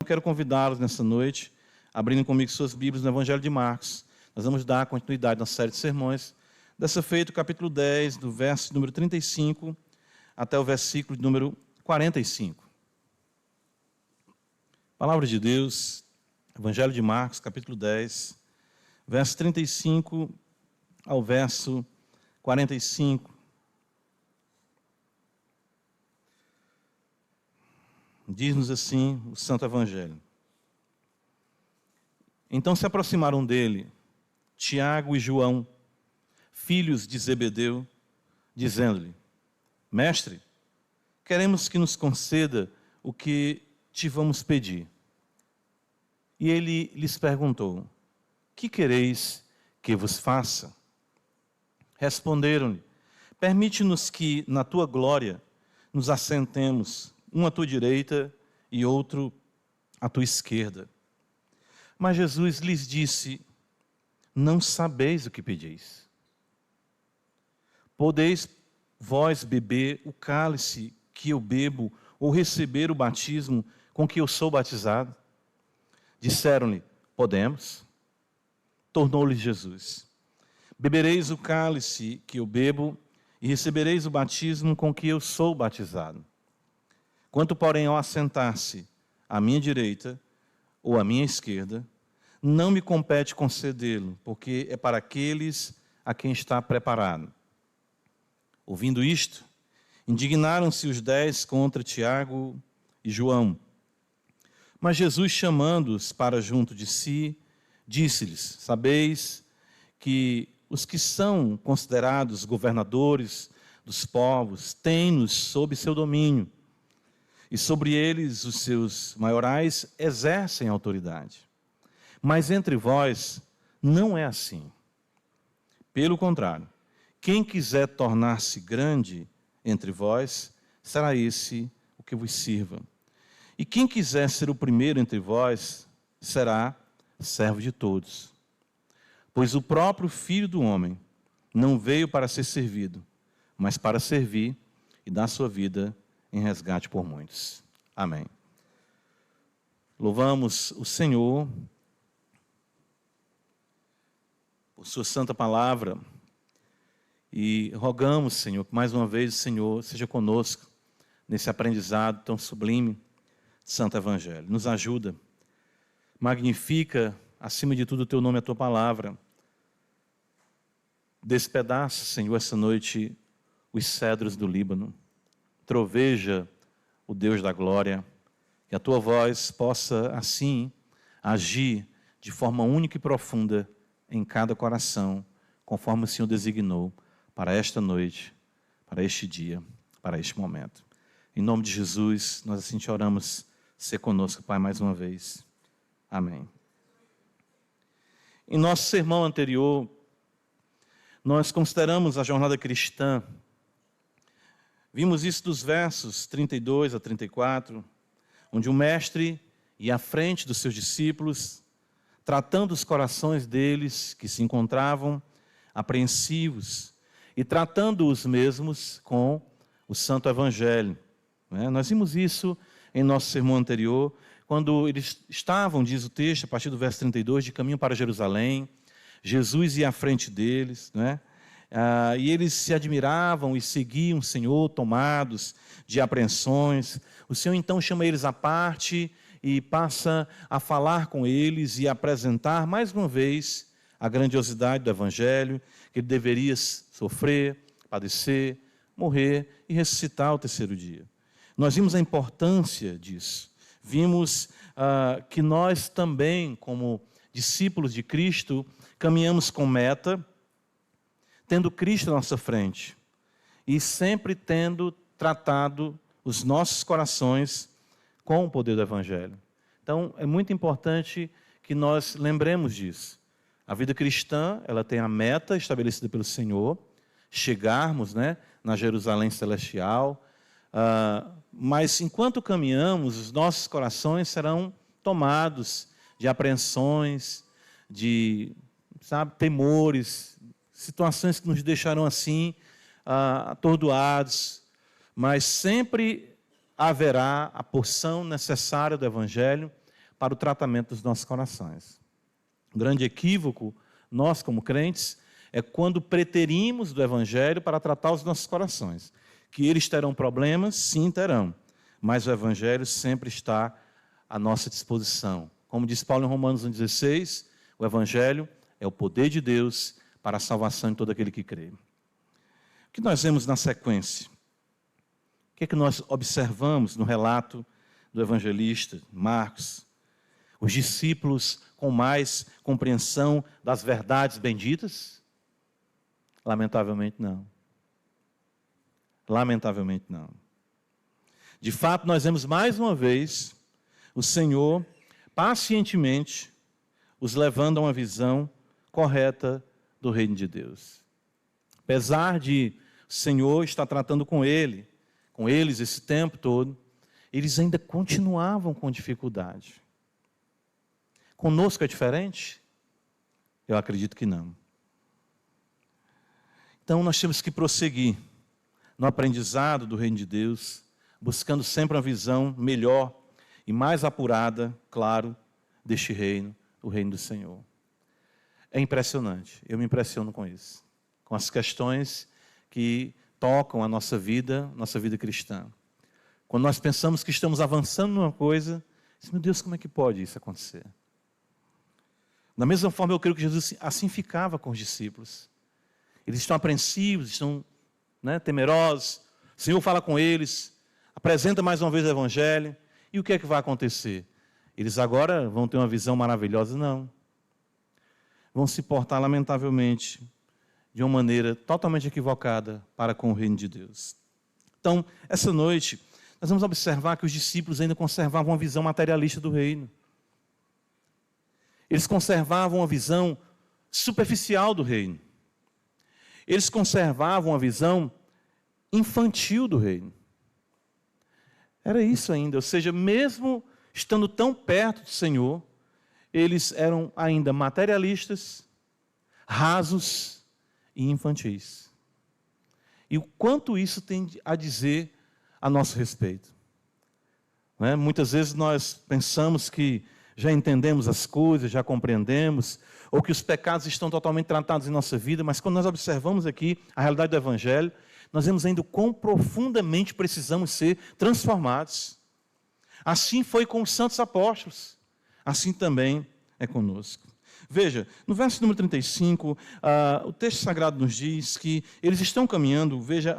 quero convidá-los nessa noite, abrindo comigo suas Bíblias no Evangelho de Marcos. Nós vamos dar continuidade na série de sermões. Dessa feita, o capítulo 10, do verso número 35 até o versículo número 45. Palavra de Deus, Evangelho de Marcos, capítulo 10, verso 35 ao verso 45. Diz-nos assim o Santo Evangelho. Então se aproximaram dele Tiago e João, filhos de Zebedeu, dizendo-lhe: Mestre, queremos que nos conceda o que te vamos pedir. E ele lhes perguntou: Que quereis que vos faça? Responderam-lhe: Permite-nos que na tua glória nos assentemos, um à tua direita e outro à tua esquerda. Mas Jesus lhes disse: Não sabeis o que pedis. Podeis vós beber o cálice que eu bebo, ou receber o batismo com que eu sou batizado? Disseram-lhe: Podemos. Tornou-lhes Jesus: Bebereis o cálice que eu bebo, e recebereis o batismo com que eu sou batizado. Quanto, porém, ao assentar-se à minha direita ou à minha esquerda, não me compete concedê-lo, porque é para aqueles a quem está preparado. Ouvindo isto, indignaram-se os 10 contra Tiago e João. Mas Jesus, chamando-os para junto de si, disse-lhes: Sabeis que os que são considerados governadores dos povos têm-nos sob seu domínio, e sobre eles os seus maiorais exercem autoridade. Mas entre vós não é assim. Pelo contrário, quem quiser tornar-se grande entre vós, será esse o que vos sirva. E quem quiser ser o primeiro entre vós, será servo de todos. Pois o próprio Filho do Homem não veio para ser servido, mas para servir e dar sua vida em resgate por muitos. Amém. Louvamos o Senhor por sua santa palavra e rogamos, Senhor, que mais uma vez o Senhor seja conosco nesse aprendizado tão sublime de Santo Evangelho. Nos ajuda, magnifica acima de tudo o teu nome e a tua palavra. Despedaça, Senhor, essa noite os cedros do Líbano. Troveja o Deus da glória, que a tua voz possa assim agir de forma única e profunda em cada coração, conforme o Senhor designou para esta noite, para este dia, para este momento. Em nome de Jesus, nós assim te oramos, ser conosco, Pai, mais uma vez. Amém. Em nosso sermão anterior, nós consideramos a jornada cristã. Vimos isso dos versos 32 a 34, onde o mestre ia à frente dos seus discípulos, tratando os corações deles que se encontravam apreensivos e tratando os mesmos com o Santo Evangelho. Nós vimos isso em nosso sermão anterior, quando eles estavam, diz o texto, a partir do verso 32, de caminho para Jerusalém. Jesus ia à frente deles, e eles se admiravam e seguiam o Senhor, tomados de apreensões. O Senhor então chama eles à parte e passa a falar com eles e apresentar mais uma vez a grandiosidade do Evangelho, que ele deveria sofrer, padecer, morrer e ressuscitar ao terceiro dia. Nós vimos a importância disso. Vimos que nós também, como discípulos de Cristo, caminhamos com meta, tendo Cristo à nossa frente e sempre tendo tratado os nossos corações com o poder do Evangelho. Então, é muito importante que nós lembremos disso. A vida cristã, ela tem a meta estabelecida pelo Senhor, chegarmos, na Jerusalém celestial, mas enquanto caminhamos, os nossos corações serão tomados de apreensões, de, temores, situações que nos deixarão assim, atordoados, mas sempre haverá a porção necessária do Evangelho para o tratamento dos nossos corações. Um grande equívoco, nós como crentes, é quando preterimos do Evangelho para tratar os nossos corações. Que eles terão problemas, sim, terão, mas o Evangelho sempre está à nossa disposição. Como diz Paulo em Romanos 1,16, o Evangelho é o poder de Deus para a salvação de todo aquele que crê. O que nós vemos na sequência? O que é que nós observamos no relato do evangelista Marcos? Os discípulos com mais compreensão das verdades benditas? Lamentavelmente não. Lamentavelmente não. De fato, nós vemos mais uma vez o Senhor pacientemente os levando a uma visão correta do reino de Deus. Apesar de o Senhor estar tratando com eles esse tempo todo, eles ainda continuavam com dificuldade. Conosco é diferente? Eu acredito que não. Então nós temos que prosseguir no aprendizado do reino de Deus, buscando sempre uma visão melhor e mais apurada, claro, deste reino, o reino do Senhor. É impressionante, eu me impressiono com isso, com as questões que tocam a nossa vida cristã. Quando nós pensamos que estamos avançando numa coisa, meu Deus, como é que pode isso acontecer? Da mesma forma, eu creio que Jesus assim ficava com os discípulos. Eles estão apreensivos, estão temerosos. O Senhor fala com eles, apresenta mais uma vez o Evangelho. E o que é que vai acontecer? Eles agora vão ter uma visão maravilhosa? Não. Vão se portar, lamentavelmente, de uma maneira totalmente equivocada para com o reino de Deus. Então, essa noite, nós vamos observar que os discípulos ainda conservavam uma visão materialista do reino. Eles conservavam uma visão superficial do reino. Eles conservavam uma visão infantil do reino. Era isso ainda, ou seja, mesmo estando tão perto do Senhor, eles eram ainda materialistas, rasos e infantis. E o quanto isso tem a dizer a nosso respeito. Muitas vezes nós pensamos que já entendemos as coisas, já compreendemos, ou que os pecados estão totalmente tratados em nossa vida, mas quando nós observamos aqui a realidade do Evangelho, nós vemos ainda o quão profundamente precisamos ser transformados. Assim foi com os santos apóstolos, assim também é conosco. Veja, no verso número 35, o texto sagrado nos diz que eles estão caminhando, veja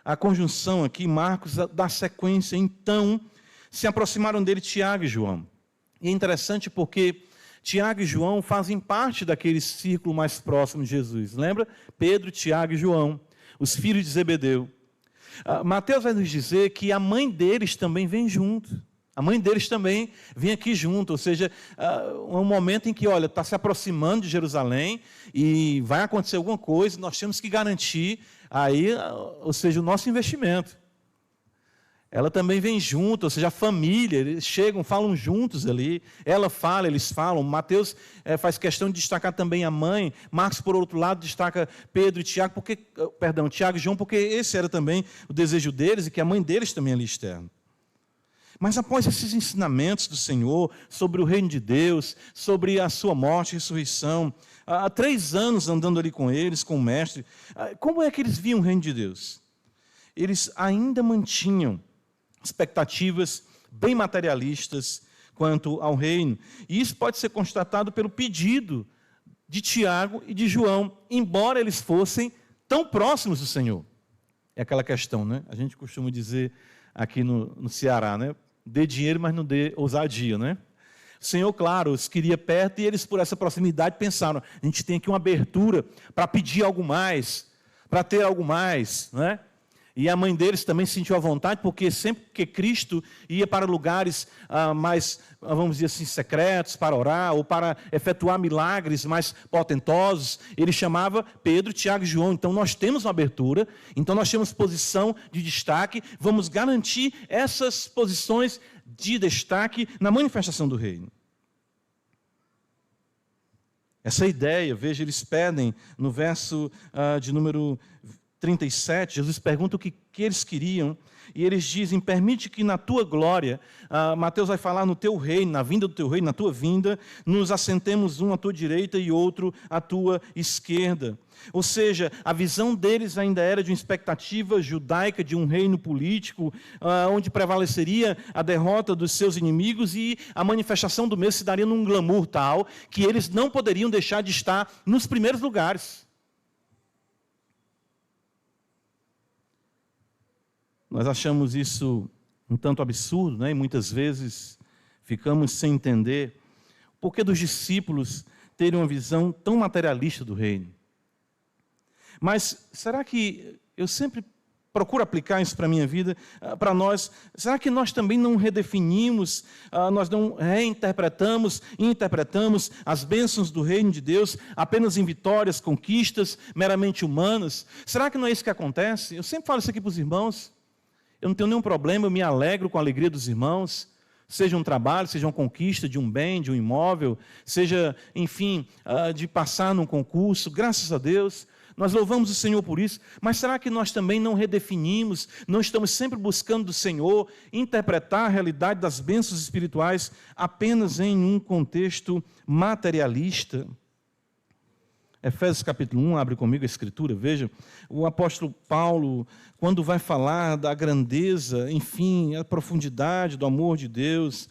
a conjunção aqui, Marcos dá sequência, então se aproximaram dele Tiago e João. E é interessante porque Tiago e João fazem parte daquele círculo mais próximo de Jesus. Lembra? Pedro, Tiago e João, os filhos de Zebedeu. Mateus vai nos dizer que a mãe deles também vem junto. A mãe deles também vem aqui junto, ou seja, um momento em que, olha, está se aproximando de Jerusalém e vai acontecer alguma coisa, nós temos que garantir aí, ou seja, o nosso investimento. Ela também vem junto, ou seja, a família, eles chegam, falam juntos ali, ela fala, eles falam. Mateus faz questão de destacar também a mãe, Marcos, por outro lado, destaca Pedro e Tiago, Tiago e João, porque esse era também o desejo deles e que a mãe deles também ali externa. Mas após esses ensinamentos do Senhor sobre o reino de Deus, sobre a sua morte e ressurreição, há 3 anos andando ali com eles, com o mestre, como é que eles viam o reino de Deus? Eles ainda mantinham expectativas bem materialistas quanto ao reino. E isso pode ser constatado pelo pedido de Tiago e de João, embora eles fossem tão próximos do Senhor. É aquela questão, né? A gente costuma dizer aqui no Ceará, né? Dê dinheiro, mas não dê ousadia, né? O Senhor, claro, os queria perto e eles, por essa proximidade, pensaram, a gente tem aqui uma abertura para pedir algo mais, para ter algo mais, né? E a mãe deles também se sentiu à vontade, porque sempre que Cristo ia para lugares mais, vamos dizer assim, secretos, para orar, ou para efetuar milagres mais potentosos, ele chamava Pedro, Tiago e João. Então nós temos uma abertura, então nós temos posição de destaque, vamos garantir essas posições de destaque na manifestação do reino. Essa ideia, veja, eles pedem no verso de número 37, Jesus pergunta o que eles queriam, e eles dizem, permite que na tua glória, Mateus vai falar no teu reino, na vinda do teu reino, na tua vinda, nos assentemos um à tua direita e outro à tua esquerda. Ou seja, a visão deles ainda era de uma expectativa judaica, de um reino político, onde prevaleceria a derrota dos seus inimigos e a manifestação do mesmo se daria num glamour tal que eles não poderiam deixar de estar nos primeiros lugares. Nós achamos isso um tanto absurdo, né? E muitas vezes ficamos sem entender o porquê dos discípulos terem uma visão tão materialista do reino. Mas será que eu sempre procuro aplicar isso para a minha vida, para nós? Será que nós também não redefinimos, nós não reinterpretamos e interpretamos as bênçãos do reino de Deus apenas em vitórias, conquistas meramente humanas? Será que não é isso que acontece? Eu sempre falo isso aqui para os irmãos. Eu não tenho nenhum problema, eu me alegro com a alegria dos irmãos, seja um trabalho, seja uma conquista de um bem, de um imóvel, seja, enfim, de passar num concurso, graças a Deus, nós louvamos o Senhor por isso, mas será que nós também não redefinimos, não estamos sempre buscando do Senhor interpretar a realidade das bênçãos espirituais apenas em um contexto materialista? Efésios capítulo 1, abre comigo a escritura, veja, o apóstolo Paulo, quando vai falar da grandeza, enfim, a profundidade do amor de Deus,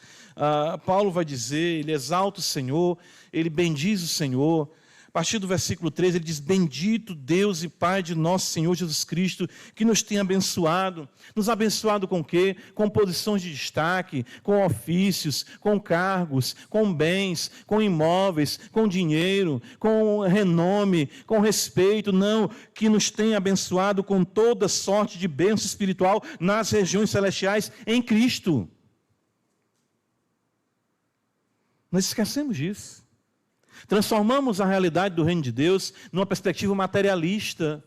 Paulo vai dizer, ele exalta o Senhor, ele bendiz o Senhor. A partir do versículo 3, ele diz, bendito Deus e Pai de nosso Senhor Jesus Cristo, que nos tem abençoado. Nos abençoado com o quê? Com posições de destaque, com ofícios, com cargos, com bens, com imóveis, com dinheiro, com renome, com respeito. Não, que nos tem abençoado com toda sorte de bênção espiritual nas regiões celestiais em Cristo. Nós esquecemos disso. Transformamos a realidade do reino de Deus numa perspectiva materialista.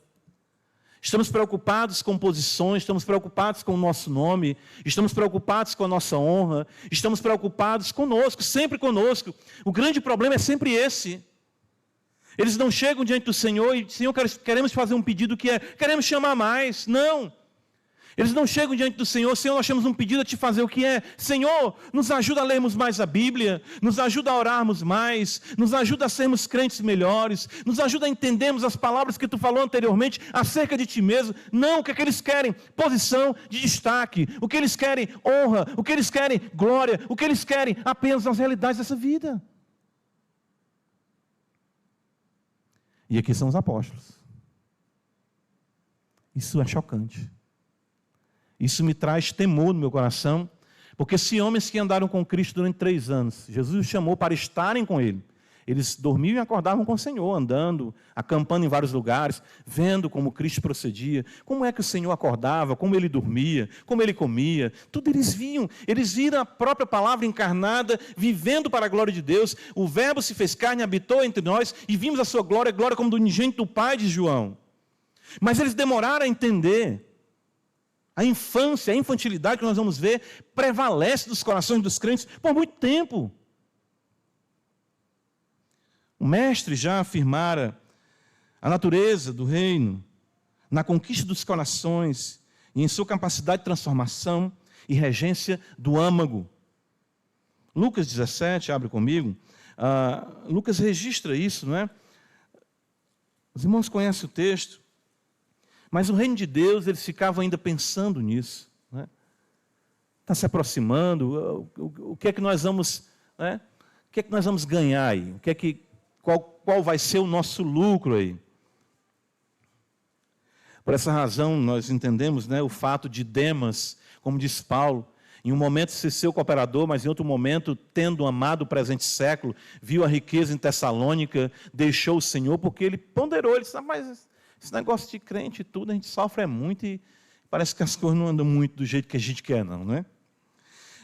Estamos preocupados com posições, estamos preocupados com o nosso nome, estamos preocupados com a nossa honra, estamos preocupados conosco, sempre conosco. O grande problema é sempre esse. Eles não chegam diante do Senhor e, Senhor, queremos fazer um pedido que é, queremos chamar mais. Não. Eles não chegam diante do Senhor, Senhor, nós temos um pedido a te fazer, o que é? Senhor, nos ajuda a lermos mais a Bíblia, nos ajuda a orarmos mais, nos ajuda a sermos crentes melhores, nos ajuda a entendermos as palavras que tu falou anteriormente acerca de ti mesmo. Não, o que é que eles querem? Posição de destaque. O que eles querem? Honra. O que eles querem? Glória. O que eles querem? Apenas as realidades dessa vida. E aqui são os apóstolos. Isso é chocante. Isso me traz temor no meu coração, porque se homens que andaram com Cristo durante 3 anos, Jesus os chamou para estarem com Ele, eles dormiam e acordavam com o Senhor, andando, acampando em vários lugares, vendo como Cristo procedia, como é que o Senhor acordava, como Ele dormia, como Ele comia, tudo eles viram a própria palavra encarnada, vivendo para a glória de Deus. O Verbo se fez carne, habitou entre nós, e vimos a sua glória, glória como do unigênito do Pai de João. Mas eles demoraram a entender. A infância, a infantilidade que nós vamos ver, prevalece dos corações dos crentes por muito tempo. O mestre já afirmara a natureza do reino, na conquista dos corações e em sua capacidade de transformação e regência do âmago. Lucas 17, abre comigo, Lucas registra isso, não é? Os irmãos conhecem o texto. Mas o reino de Deus, eles ficavam ainda pensando nisso. Né? Está se aproximando, o que é que nós vamos, né? O que é que nós vamos ganhar aí? Qual vai ser o nosso lucro aí? Por essa razão, nós entendemos, né, o fato de Demas, como diz Paulo, em um momento ser seu cooperador, mas em outro momento, tendo amado o presente século, viu a riqueza em Tessalônica, deixou o Senhor, porque ele ponderou, ele disse, mas esse negócio de crente e tudo, a gente sofre muito e parece que as coisas não andam muito do jeito que a gente quer, não é?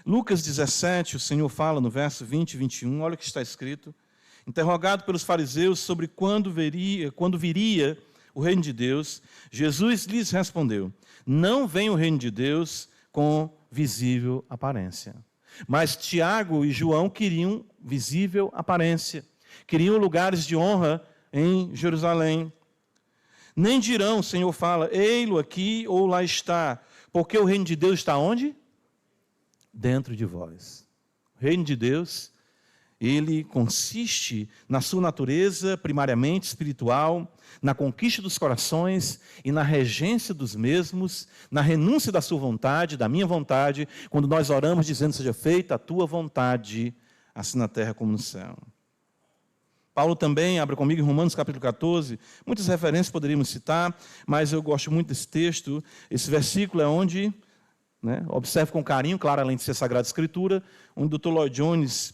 Lucas 17, o Senhor fala no verso 20 e 21, olha o que está escrito. Interrogado pelos fariseus sobre quando viria o reino de Deus, Jesus lhes respondeu, não vem o reino de Deus com visível aparência. Mas Tiago e João queriam visível aparência, queriam lugares de honra em Jerusalém. Nem dirão, o Senhor fala, ei-lo aqui ou lá está, porque o reino de Deus está onde? Dentro de vós. O reino de Deus, ele consiste na sua natureza primariamente espiritual, na conquista dos corações e na regência dos mesmos, na renúncia da sua vontade, da minha vontade, quando nós oramos dizendo, seja feita a tua vontade, assim na terra como no céu. Paulo também, abre comigo em Romanos capítulo 14, muitas referências poderíamos citar, mas eu gosto muito desse texto. Esse versículo é onde, observe com carinho, claro, além de ser Sagrada Escritura, onde o Dr. Lloyd Jones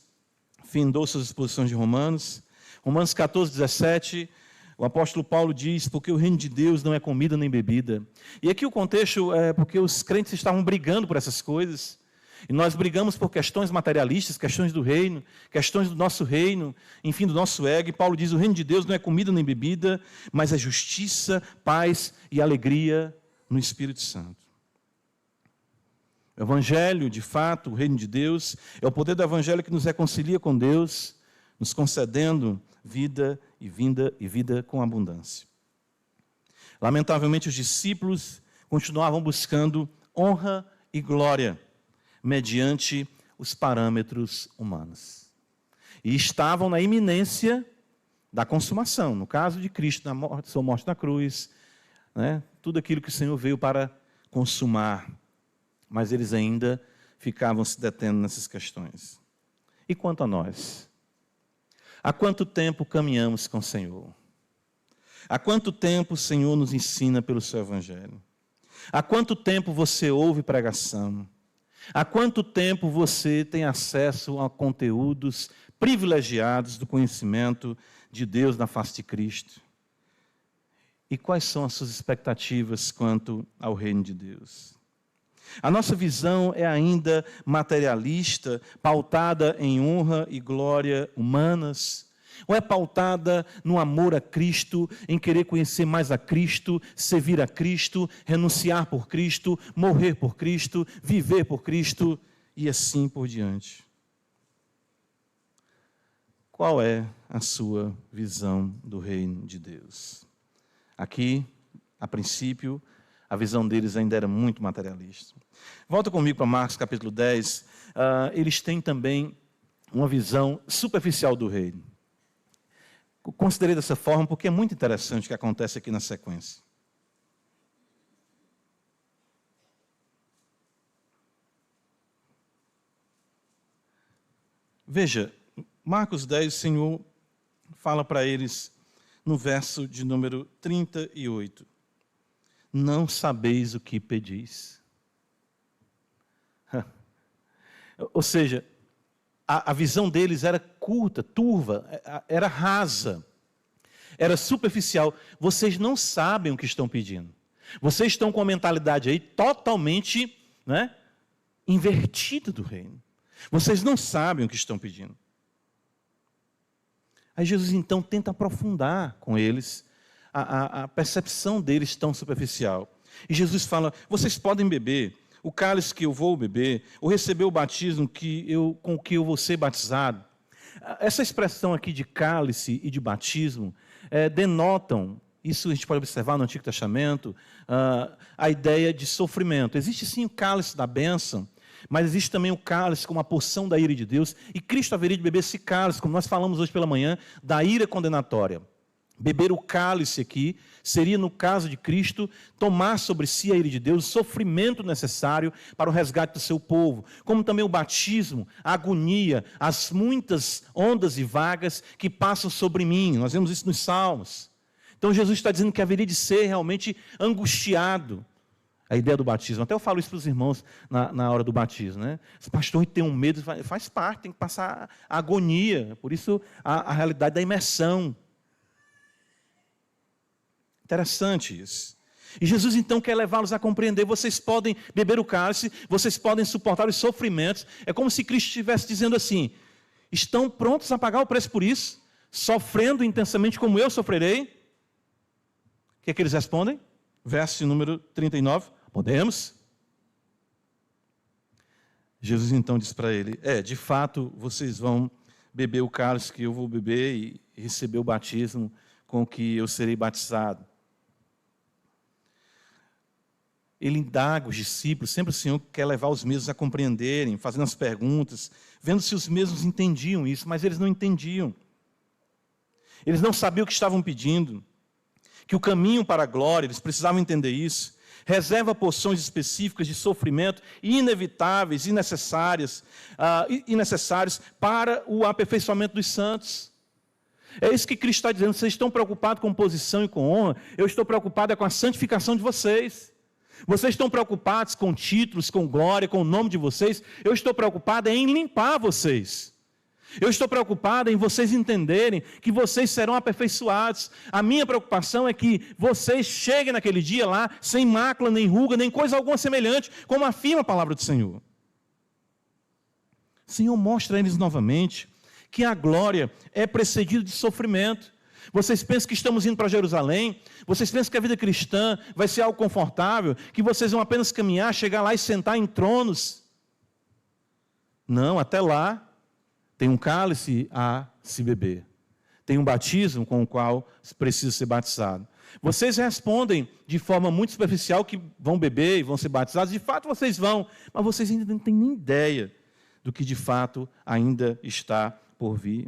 findou suas exposições de Romanos. Romanos 14, 17, o apóstolo Paulo diz, porque o reino de Deus não é comida nem bebida. E aqui o contexto é porque os crentes estavam brigando por essas coisas. E nós brigamos por questões materialistas, questões do reino, questões do nosso reino, enfim, do nosso ego. E Paulo diz, o reino de Deus não é comida nem bebida, mas é justiça, paz e alegria no Espírito Santo. O Evangelho, de fato, o reino de Deus, é o poder do Evangelho que nos reconcilia com Deus, nos concedendo vida e vida com abundância. Lamentavelmente, os discípulos continuavam buscando honra e glória mediante os parâmetros humanos. E estavam na iminência da consumação, no caso de Cristo, na morte, sua morte na cruz, tudo aquilo que o Senhor veio para consumar. Mas eles ainda ficavam se detendo nessas questões. E quanto a nós? Há quanto tempo caminhamos com o Senhor? Há quanto tempo o Senhor nos ensina pelo seu Evangelho? Há quanto tempo você ouve pregação? Há quanto tempo você tem acesso a conteúdos privilegiados do conhecimento de Deus na face de Cristo? E quais são as suas expectativas quanto ao reino de Deus? A nossa visão é ainda materialista, pautada em honra e glória humanas? Ou é pautada no amor a Cristo, em querer conhecer mais a Cristo, servir a Cristo, renunciar por Cristo, morrer por Cristo, viver por Cristo e assim por diante? Qual é a sua visão do reino de Deus? Aqui, a princípio, a visão deles ainda era muito materialista. Volta comigo para Marcos capítulo 10. Eles têm também uma visão superficial do reino. Considerei dessa forma porque é muito interessante o que acontece aqui na sequência. Veja, Marcos 10, o Senhor fala para eles no verso de número 38. Não sabeis o que pedis. Ou seja, a visão deles era curta, turva, era rasa, era superficial. Vocês não sabem o que estão pedindo. Vocês estão com a mentalidade aí totalmente invertida do reino. Vocês não sabem o que estão pedindo. Aí Jesus então tenta aprofundar com eles a percepção deles tão superficial. E Jesus fala, vocês podem beber o cálice que eu vou beber, ou receber o batismo com o que eu vou ser batizado. Essa expressão aqui de cálice e de batismo denotam, isso a gente pode observar no Antigo Testamento, a ideia de sofrimento. Existe sim o cálice da bênção, mas existe também o cálice como a porção da ira de Deus, e Cristo haveria de beber esse cálice, como nós falamos hoje pela manhã, da ira condenatória. Beber o cálice aqui seria, no caso de Cristo, tomar sobre si a ira de Deus, o sofrimento necessário para o resgate do seu povo, como também o batismo, a agonia, as muitas ondas e vagas que passam sobre mim. Nós vemos isso nos Salmos. Então Jesus está dizendo que haveria de ser realmente angustiado. A ideia do batismo, até eu falo isso para os irmãos na hora do batismo, Esse pastor tem um medo, faz parte, tem que passar a agonia, por isso a realidade da imersão. Interessante isso. E Jesus então quer levá-los a compreender, vocês podem beber o cálice, vocês podem suportar os sofrimentos. É como se Cristo estivesse dizendo assim, estão prontos a pagar o preço por isso? Sofrendo intensamente como eu sofrerei? O que é que eles respondem? Verso número 39, podemos? Jesus então diz para ele, de fato vocês vão beber o cálice que eu vou beber e receber o batismo com que eu serei batizado. ele indaga os discípulos, sempre o Senhor quer levar os mesmos a compreenderem, fazendo as perguntas, vendo se os mesmos entendiam isso, mas eles não entendiam. Eles não sabiam o que estavam pedindo, que o caminho para a glória, eles precisavam entender isso, reserva porções específicas de sofrimento inevitáveis e necessárias para o aperfeiçoamento dos santos. É isso que Cristo está dizendo. Vocês estão preocupados com posição e com honra, eu estou preocupado com a santificação de vocês. Vocês estão preocupados com títulos, com glória, com o nome de vocês, eu estou preocupado em limpar vocês. Eu estou preocupado em vocês entenderem que vocês serão aperfeiçoados. A minha preocupação é que vocês cheguem naquele dia lá sem mácula, nem ruga, nem coisa alguma semelhante, como afirma a palavra do Senhor. O Senhor mostra a eles novamente que a glória é precedida de sofrimento. Vocês pensam que estamos indo para Jerusalém? Vocês pensam que a vida cristã vai ser algo confortável? Que vocês vão apenas caminhar, chegar lá e sentar em tronos? Não, até lá tem um cálice a se beber. Tem um batismo com o qual precisa ser batizado. Vocês respondem de forma muito superficial que vão beber e vão ser batizados. De fato, vocês vão, mas vocês ainda não têm nem ideia do que de fato ainda está por vir.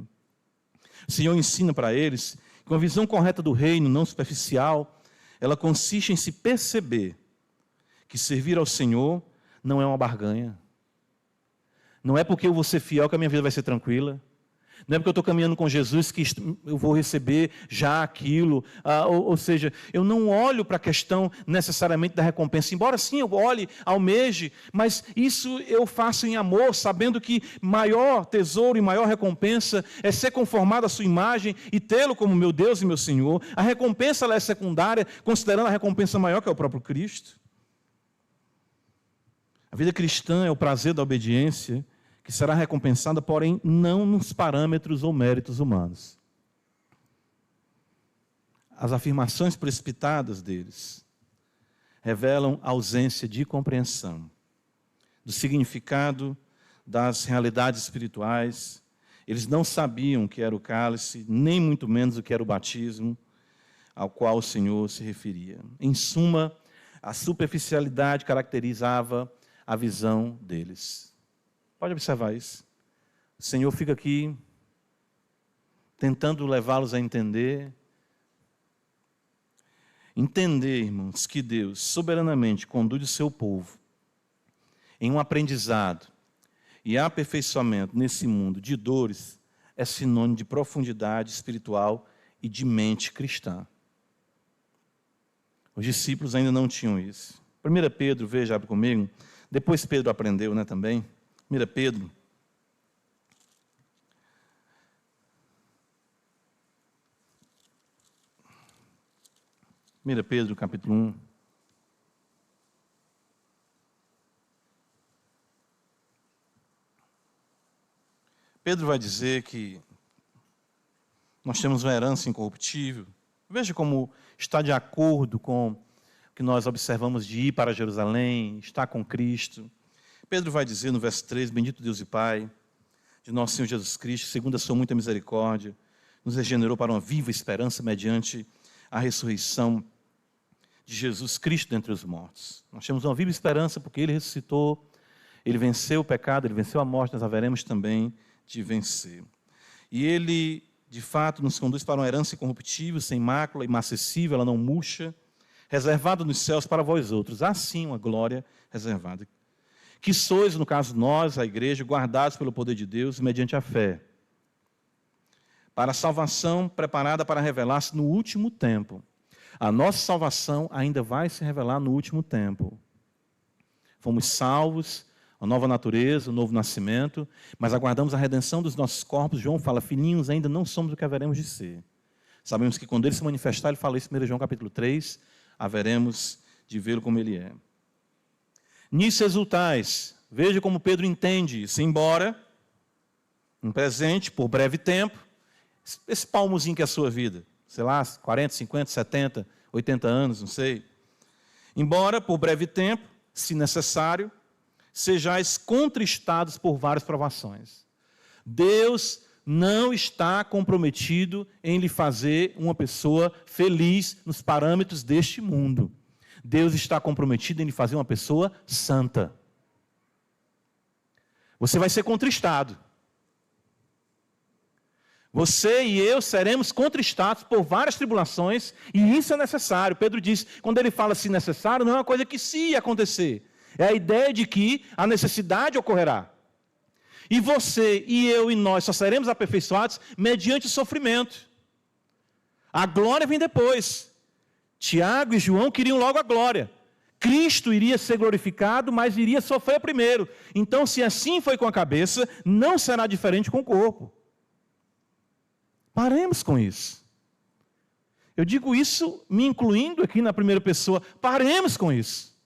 O Senhor ensina para eles que uma visão correta do reino, não superficial, ela consiste em se perceber que servir ao Senhor não é uma barganha. Não é porque eu vou ser fiel que a minha vida vai ser tranquila. Não é porque eu estou caminhando com Jesus que eu vou receber já aquilo. Ou seja, eu não olho para a questão necessariamente da recompensa. Embora sim eu olhe, almeje, mas isso eu faço em amor, sabendo que maior tesouro e maior recompensa é ser conformado à sua imagem e tê-lo como meu Deus e meu Senhor. A recompensa ela é secundária, considerando a recompensa maior que é o próprio Cristo. A vida cristã é o prazer da obediência, que será recompensada, porém, não nos parâmetros ou méritos humanos. As afirmações precipitadas deles revelam ausência de compreensão do significado das realidades espirituais. Eles não sabiam o que era o cálice, nem muito menos o que era o batismo, ao qual o Senhor se referia. Em suma, a superficialidade caracterizava a visão deles. Pode observar isso. O Senhor fica aqui tentando levá-los a entender. Entender, irmãos, que Deus soberanamente conduz o seu povo em um aprendizado e aperfeiçoamento nesse mundo de dores é sinônimo de profundidade espiritual e de mente cristã. Os discípulos ainda não tinham isso. 1 Pedro, veja, abre comigo. Depois Pedro aprendeu, né, também. 1 Pedro. Pedro, capítulo 1. Pedro vai dizer que nós temos uma herança incorruptível. Veja como está de acordo com o que nós observamos de ir para Jerusalém, estar com Cristo. Pedro vai dizer no verso 3, bendito Deus e Pai de nosso Senhor Jesus Cristo, segundo a sua muita misericórdia, nos regenerou para uma viva esperança mediante a ressurreição de Jesus Cristo dentre os mortos. Nós temos uma viva esperança porque Ele ressuscitou, Ele venceu o pecado, Ele venceu a morte, nós haveremos também de vencer. E Ele, de fato, nos conduz para uma herança incorruptível, sem mácula, imacessível, ela não murcha, reservada nos céus para vós outros. Há sim uma glória reservada. Que sois, no caso nós, a igreja, guardados pelo poder de Deus, mediante a fé, para a salvação preparada para revelar-se no último tempo. A nossa salvação ainda vai se revelar no último tempo. Fomos salvos, a nova natureza, o novo nascimento, mas aguardamos a redenção dos nossos corpos. João fala, filhinhos, ainda não somos o que haveremos de ser. Sabemos que quando Ele se manifestar, Ele fala isso em 1 João capítulo 3, haveremos de vê-lo como Ele é. Nisso exultais, veja como Pedro entende isso, embora, um presente, por breve tempo, esse palmozinho que é a sua vida, sei lá, 40, 50, 70, 80 anos, não sei. Embora, por breve tempo, se necessário, sejais contristados por várias provações. Deus não está comprometido em lhe fazer uma pessoa feliz nos parâmetros deste mundo. Deus está comprometido em lhe fazer uma pessoa santa. Você vai ser contristado. Você e eu seremos contristados por várias tribulações, e isso é necessário. Pedro diz, quando ele fala se necessário, não é uma coisa que se acontecer. É a ideia de que a necessidade ocorrerá. E você, e eu, e nós só seremos aperfeiçoados mediante o sofrimento. A glória vem depois. Tiago e João queriam logo a glória. Cristo iria ser glorificado, mas iria sofrer primeiro. Então, se assim foi com a cabeça, não será diferente com o corpo. Paremos com isso. Eu digo isso me incluindo aqui na primeira pessoa. Paremos com isso.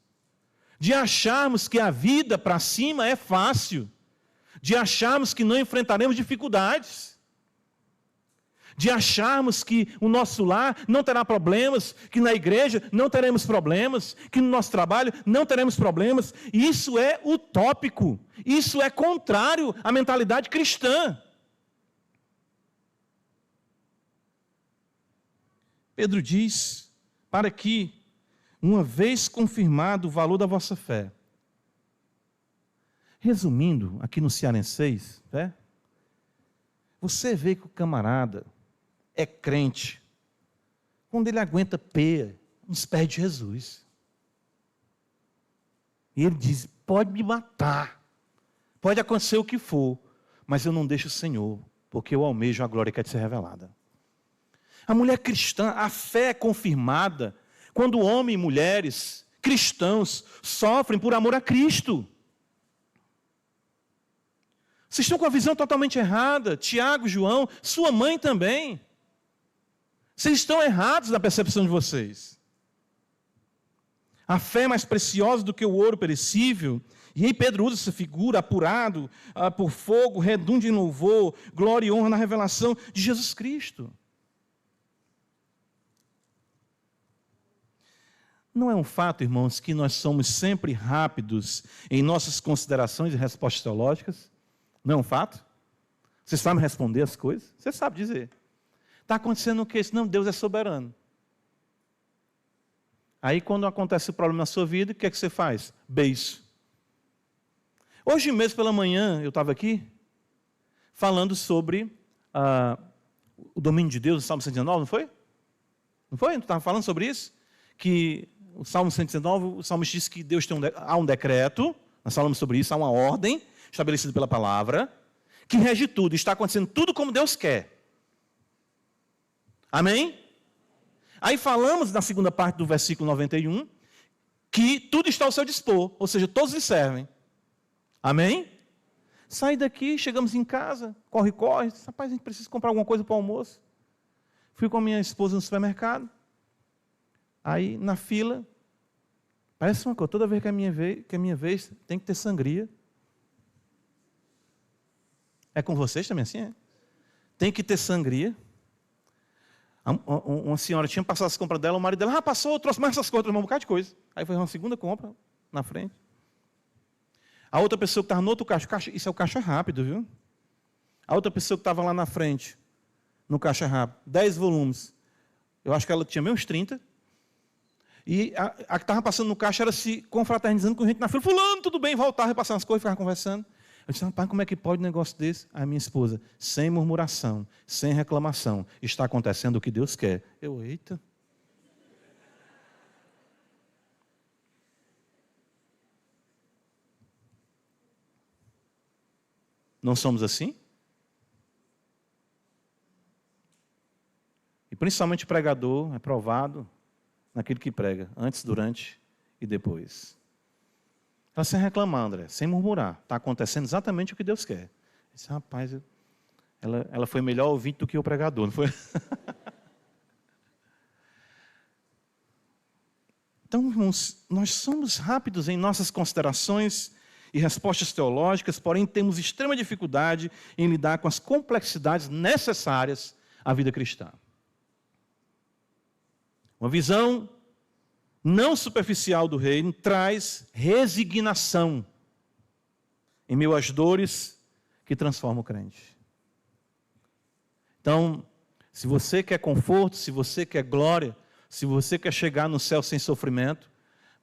De acharmos que a vida para cima é fácil. De acharmos que não enfrentaremos dificuldades. De acharmos que o nosso lar não terá problemas, que na igreja não teremos problemas, que no nosso trabalho não teremos problemas. Isso é utópico. Isso é contrário à mentalidade cristã. Pedro diz, para que, uma vez confirmado o valor da vossa fé, resumindo, aqui no Cearenseis, você vê que o camarada é crente quando ele aguenta peia nos pés de Jesus. E ele diz, pode me matar, pode acontecer o que for, mas eu não deixo o Senhor, porque eu almejo a glória que há de ser revelada. A mulher cristã, a fé é confirmada quando homens e mulheres cristãos sofrem por amor a Cristo. Vocês estão com a visão totalmente errada. Tiago, João, sua mãe também. Vocês estão errados na percepção de vocês. A fé é mais preciosa do que o ouro perecível. E aí Pedro usa essa figura, apurado por fogo, redunde em louvor, glória e honra na revelação de Jesus Cristo. Não é um fato, irmãos, que nós somos sempre rápidos em nossas considerações e respostas teológicas? Não é um fato? Você sabe responder as coisas? Você sabe dizer. Está acontecendo o quê? Não, Deus é soberano. Aí, quando acontece o problema na sua vida, o que é que você faz? Beijo. Hoje mesmo, pela manhã, eu estava aqui falando sobre o domínio de Deus, no Salmo 119, não foi? Não foi? Tu estava falando sobre isso? Que o Salmo 119, o salmista diz que Deus há um decreto, nós falamos sobre isso, há uma ordem estabelecida pela palavra, que rege tudo, está acontecendo tudo como Deus quer. Amém? Aí falamos na segunda parte do versículo 91, que tudo está ao seu dispor, ou seja, todos lhe servem. Amém? Sai daqui, chegamos em casa, corre, rapaz, a gente precisa comprar alguma coisa para o almoço. Fui com a minha esposa no supermercado, aí na fila, parece uma coisa, toda vez que é minha vez, tem que ter sangria. É com vocês também assim, é? Tem que ter sangria. Uma senhora tinha passado as compras dela, o marido dela, passou, trouxe mais essas coisas, trouxe um bocado de coisa. Aí foi uma segunda compra na frente. A outra pessoa que estava no outro caixa, isso é o caixa rápido, viu? A outra pessoa que estava lá na frente, no caixa rápido, 10 volumes. Eu acho que ela tinha menos uns 30. E a que estava passando no caixa era se confraternizando com gente na fila. Fulano, tudo bem, voltava, repassando as coisas, ficava conversando. Eu disse, rapaz, como é que pode um negócio desse? A minha esposa, sem murmuração, sem reclamação, está acontecendo o que Deus quer. Eu, eita. Não somos assim? E principalmente o pregador é provado naquilo que prega, antes, durante e depois. Ela sem reclamar, André, sem murmurar. Está acontecendo exatamente o que Deus quer. Eu disse, rapaz, ela foi melhor ouvinte do que o pregador, não foi? Então, irmãos, nós somos rápidos em nossas considerações e respostas teológicas, porém temos extrema dificuldade em lidar com as complexidades necessárias à vida cristã. Uma visão não superficial do reino traz resignação em meio às dores que transformam o crente. Então, se você quer conforto, se você quer glória, se você quer chegar no céu sem sofrimento,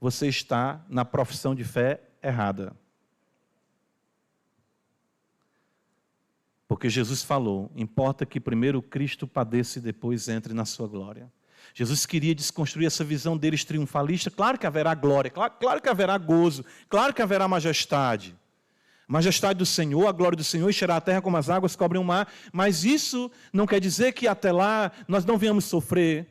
você está na profissão de fé errada. Porque Jesus falou, importa que primeiro Cristo padeça e depois entre na sua glória. Jesus queria desconstruir essa visão deles triunfalista. Claro que haverá glória, claro que haverá gozo, claro que haverá majestade. Majestade do Senhor, a glória do Senhor, encherá a terra como as águas cobrem o mar. Mas isso não quer dizer que até lá nós não venhamos sofrer.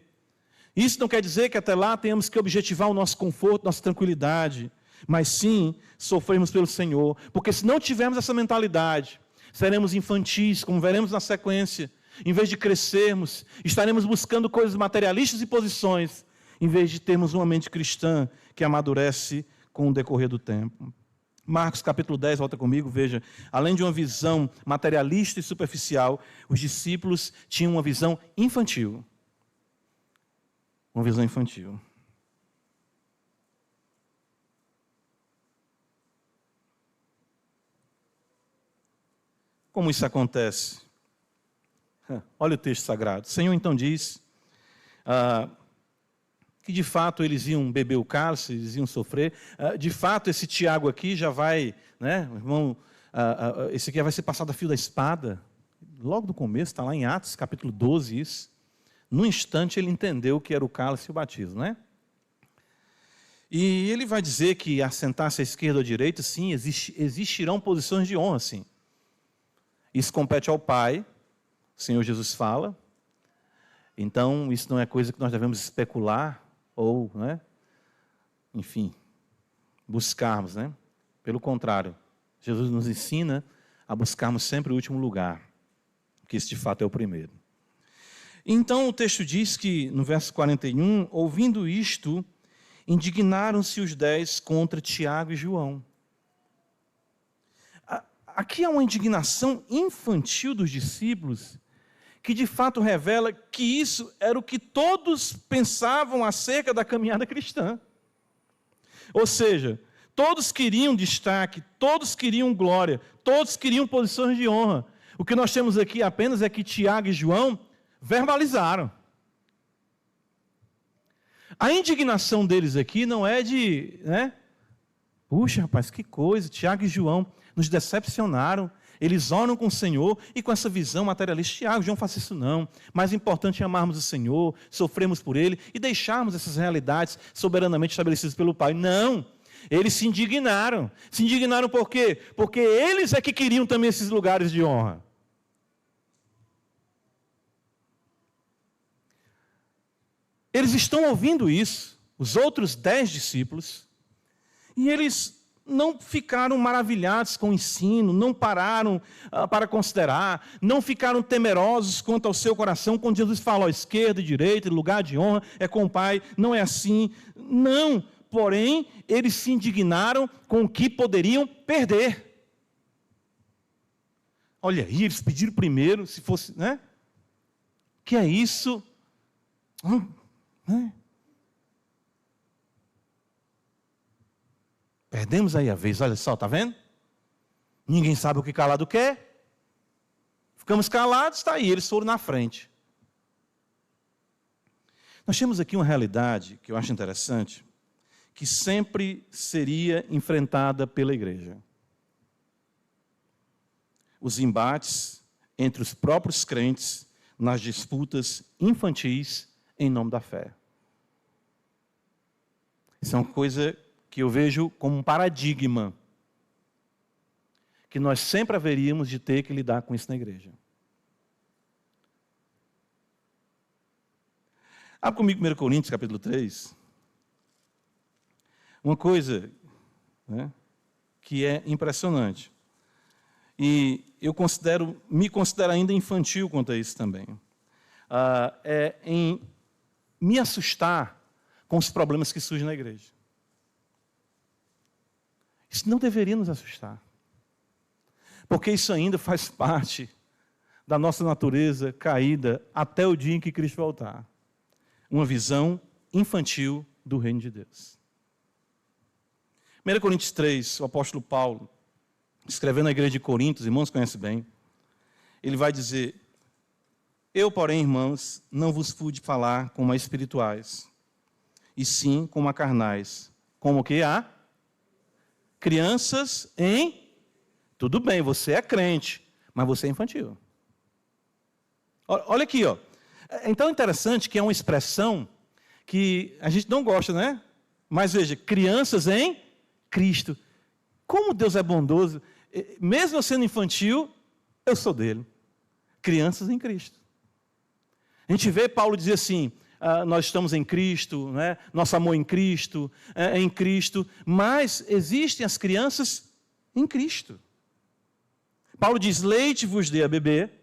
Isso não quer dizer que até lá tenhamos que objetivar o nosso conforto, nossa tranquilidade. Mas sim, sofremos pelo Senhor. Porque se não tivermos essa mentalidade, seremos infantis, como veremos na sequência. Em vez de crescermos, estaremos buscando coisas materialistas e posições, em vez de termos uma mente cristã que amadurece com o decorrer do tempo. Marcos capítulo 10, volta comigo, veja. Além de uma visão materialista e superficial, os discípulos tinham uma visão infantil. Uma visão infantil. Como isso acontece? Olha o texto sagrado. O Senhor então diz que de fato eles iam beber o cálice, eles iam sofrer. De fato, esse Tiago aqui já vai, né, irmão, esse aqui vai ser passado a fio da espada. Logo do começo, está lá em Atos, capítulo 12, isso. Num instante ele entendeu o que era o cálice e o batismo, né? E ele vai dizer que assentar-se à esquerda ou à direita, sim, existirão posições de honra, sim. Isso compete ao Pai, o Senhor Jesus fala. Então, isso não é coisa que nós devemos especular ou, né, enfim, buscarmos, né? Pelo contrário, Jesus nos ensina a buscarmos sempre o último lugar, porque esse de fato é o primeiro. Então o texto diz que, no verso 41, ouvindo isto, indignaram-se os 10 contra Tiago e João. Aqui há uma indignação infantil dos discípulos, que de fato revela que isso era o que todos pensavam acerca da caminhada cristã. Ou seja, todos queriam destaque, todos queriam glória, todos queriam posições de honra. O que nós temos aqui apenas é que Tiago e João verbalizaram. A indignação deles aqui não é de, né? Puxa, rapaz, que coisa, Tiago e João nos decepcionaram. Eles oram com o Senhor e com essa visão materialista. Tiago, João, faça isso não. Mais importante é amarmos o Senhor, sofrermos por Ele e deixarmos essas realidades soberanamente estabelecidas pelo Pai. Não, eles se indignaram. Se indignaram por quê? Porque eles é que queriam também esses lugares de honra. Eles estão ouvindo isso, os outros 10 discípulos, e eles não ficaram maravilhados com o ensino, não pararam para considerar, não ficaram temerosos quanto ao seu coração, quando Jesus fala, ó, esquerda e direita, lugar de honra, é com o Pai, não é assim. Não, porém, eles se indignaram com o que poderiam perder. Olha aí, eles pediram primeiro, se fosse, né? Que é isso? Né? Perdemos aí a vez, olha só, está vendo? Ninguém sabe o que calado quer. Ficamos calados, está aí, eles foram na frente. Nós temos aqui uma realidade que eu acho interessante, que sempre seria enfrentada pela igreja. Os embates entre os próprios crentes nas disputas infantis em nome da fé. Isso é uma coisa que eu vejo como um paradigma que nós sempre haveríamos de ter que lidar com isso na igreja. Abre comigo 1 Coríntios, capítulo 3. Uma coisa, né, que é impressionante. E eu me considero ainda infantil quanto a isso também. É em me assustar com os problemas que surgem na igreja. Isso não deveria nos assustar. Porque isso ainda faz parte da nossa natureza caída até o dia em que Cristo voltar. Uma visão infantil do reino de Deus. 1 Coríntios 3, o apóstolo Paulo, escrevendo à igreja de Corinto, os irmãos conhecem bem, ele vai dizer, eu, porém, irmãos, não vos pude falar como a espirituais, e sim como a carnais, como que crianças em... Tudo bem, você é crente, mas você é infantil. Olha aqui, ó. Então é interessante que é uma expressão que a gente não gosta, né? Mas veja, crianças em Cristo. Como Deus é bondoso. Mesmo eu sendo infantil, eu sou dele. Crianças em Cristo. A gente vê Paulo dizer assim, nós estamos em Cristo, né? Nosso amor em Cristo, em Cristo. Mas existem as crianças em Cristo. Paulo diz, leite vos dê a beber,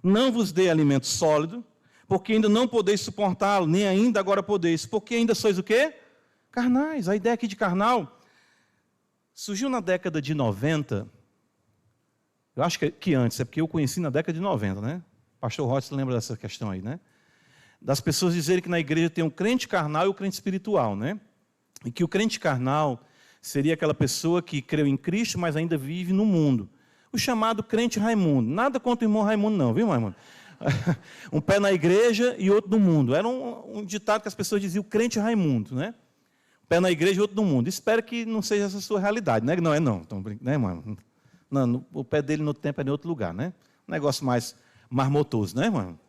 não vos dê alimento sólido, porque ainda não podeis suportá-lo, nem ainda agora podeis, porque ainda sois o quê? Carnais. A ideia aqui de carnal surgiu na década de 90, eu acho que antes, é porque eu conheci na década de 90, né? Pastor Rossi lembra dessa questão aí, né? Das pessoas dizerem que na igreja tem um crente carnal e o crente espiritual, né? E que o crente carnal seria aquela pessoa que creu em Cristo, mas ainda vive no mundo. O chamado crente Raimundo. Nada contra o irmão Raimundo não, viu, Raimundo? Um pé na igreja e outro no mundo. Era um ditado que as pessoas diziam, crente Raimundo, né? Um pé na igreja e outro no mundo. Espero que não seja essa a sua realidade, né? Não é não, né, mano? Não, o pé dele no tempo é em outro lugar, né? Um negócio mais marmotoso, né, mano?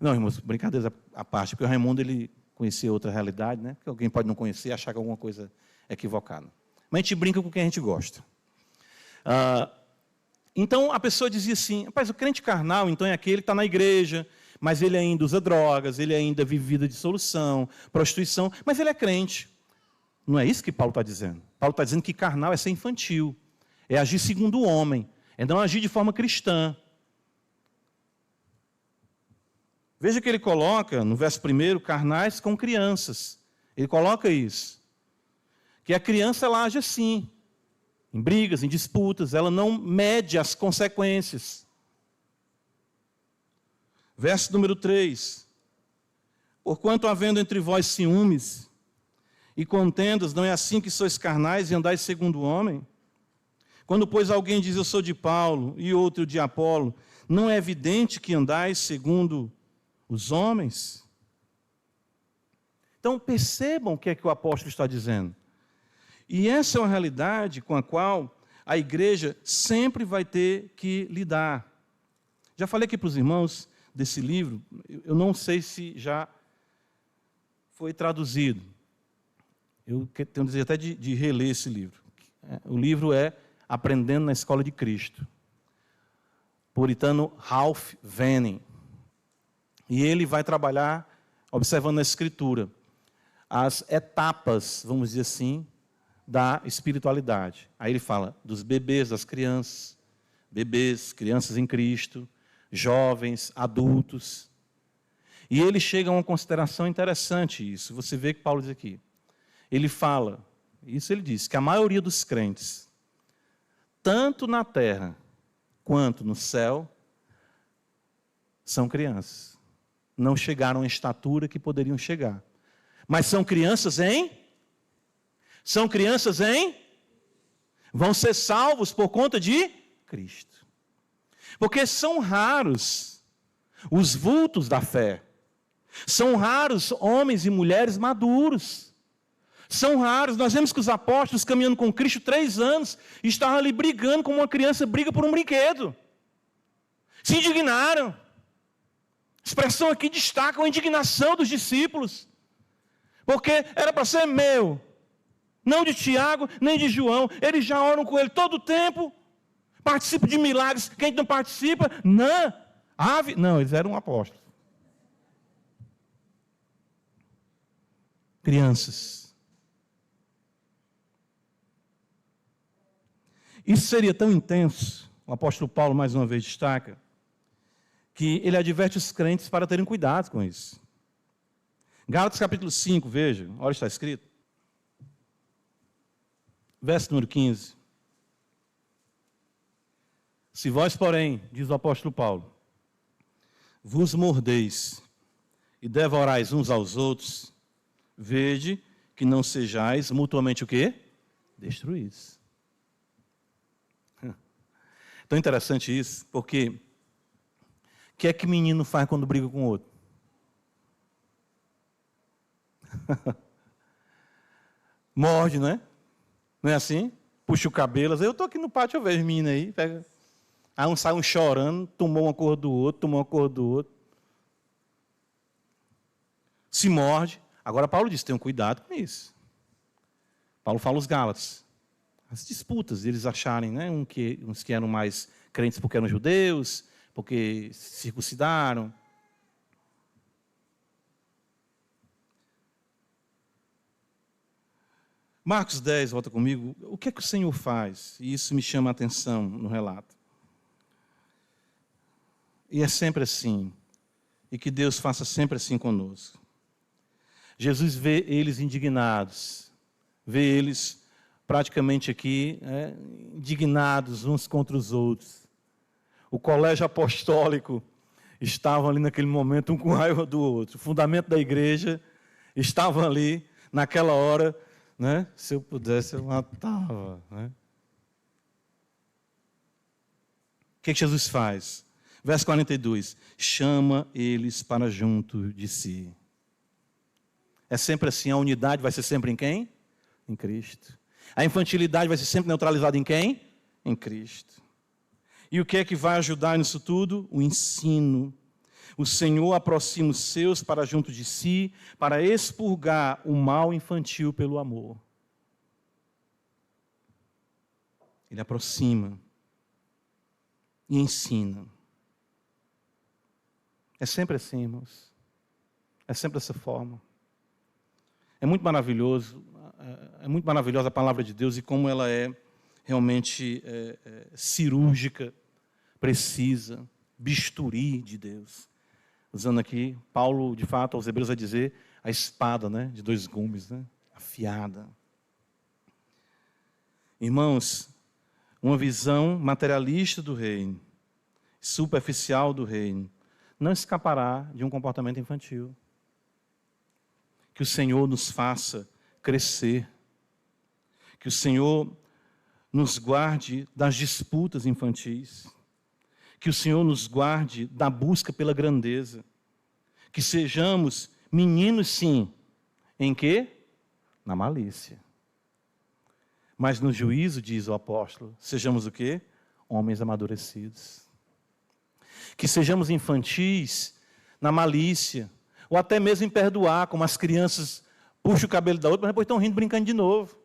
Não, irmãos, brincadeiras à parte, porque o Raimundo, ele conhecia outra realidade, né? Porque alguém pode não conhecer e achar que alguma coisa é equivocada. Mas a gente brinca com quem a gente gosta. Então, a pessoa dizia assim, rapaz, o crente carnal, então, é aquele que está na igreja, mas ele ainda usa drogas, ele ainda vive vida de dissolução, prostituição, mas ele é crente. Não é isso que Paulo está dizendo. Paulo está dizendo que carnal é ser infantil, é agir segundo o homem, é não agir de forma cristã. Veja que ele coloca, no verso 1, carnais com crianças. Ele coloca isso. Que a criança, ela age assim, em brigas, em disputas, ela não mede as consequências. Verso número 3. Porquanto havendo entre vós ciúmes e contendas, não é assim que sois carnais e andais segundo o homem? Quando, pois, alguém diz, eu sou de Paulo, e outro de Apolo, não é evidente que andais segundo os homens? Então, percebam o que é que o apóstolo está dizendo. E essa é uma realidade com a qual a igreja sempre vai ter que lidar. Já falei aqui para os irmãos desse livro, eu não sei se já foi traduzido. Eu tenho desejo até de reler esse livro. O livro é Aprendendo na Escola de Cristo. Puritano Ralph Venning. E ele vai trabalhar, observando na Escritura, as etapas, vamos dizer assim, da espiritualidade. Aí ele fala dos bebês, das crianças, crianças em Cristo, jovens, adultos. E ele chega a uma consideração interessante isso. Você vê que Paulo diz aqui. Ele fala, isso ele diz, que a maioria dos crentes, tanto na terra quanto no céu, são crianças. Não chegaram à estatura que poderiam chegar. Mas são crianças em? São crianças em? Vão ser salvos por conta de Cristo. Porque são raros os vultos da fé. São raros homens e mulheres maduros. São raros. Nós vemos que os apóstolos caminhando com Cristo 3 anos estavam ali brigando como uma criança briga por um brinquedo. Se indignaram. A expressão aqui destaca a indignação dos discípulos. Porque era para ser meu. Não de Tiago, nem de João. Eles já oram com ele todo o tempo. Participam de milagres. Quem não participa? Não, eles eram apóstolos. Crianças. Isso seria tão intenso, o apóstolo Paulo mais uma vez destaca, que ele adverte os crentes para terem cuidado com isso. Gálatas capítulo 5, veja, olha o que está escrito. Verso número 15. Se vós, porém, diz o apóstolo Paulo, vos mordeis e devorais uns aos outros, vede que não sejais mutuamente o quê? Destruídos. Tão interessante isso, porque o que é que menino faz quando briga com o outro? Morde, não é? Não é assim? Puxa o cabelo. Eu estou aqui no pátio, eu vejo menina aí. Pega. Aí sai um chorando, tomou uma cor do outro, tomou uma cor do outro. Se morde. Agora Paulo diz, tenham cuidado com isso. Paulo fala aos Gálatas. As disputas, eles acharem, né, uns que eram mais crentes porque eram judeus, porque se circuncidaram. Marcos 10, volta comigo. O que é que o Senhor faz? E isso me chama a atenção no relato. E é sempre assim. E que Deus faça sempre assim conosco. Jesus vê eles indignados. Vê eles praticamente aqui, indignados uns contra os outros. O colégio apostólico estava ali naquele momento, um com raiva do outro. O fundamento da igreja estava ali, naquela hora, né? Se eu pudesse, eu matava. Né? O que Jesus faz? Verso 42. Chama eles para junto de si. É sempre assim, a unidade vai ser sempre em quem? Em Cristo. A infantilidade vai ser sempre neutralizada em quem? Em Cristo. E o que é que vai ajudar nisso tudo? O ensino. O Senhor aproxima os seus para junto de si, para expurgar o mal infantil pelo amor. Ele aproxima e ensina. É sempre assim, irmãos. É sempre dessa forma. É muito maravilhoso. É muito maravilhosa a palavra de Deus e como ela é realmente cirúrgica, precisa, bisturi de Deus. Usando aqui, Paulo, de fato, aos Hebreus vai dizer a espada, né, de 2 gumes, né, afiada. Irmãos, uma visão materialista do reino, superficial do reino, não escapará de um comportamento infantil. Que o Senhor nos faça crescer. Que o Senhor nos guarde das disputas infantis. Que o Senhor nos guarde da busca pela grandeza. Que sejamos meninos, sim. Em quê? Na malícia. Mas no juízo, diz o apóstolo, sejamos o quê? Homens amadurecidos. Que sejamos infantis na malícia. Ou até mesmo em perdoar, como as crianças puxam o cabelo da outra, mas depois estão rindo, brincando de novo.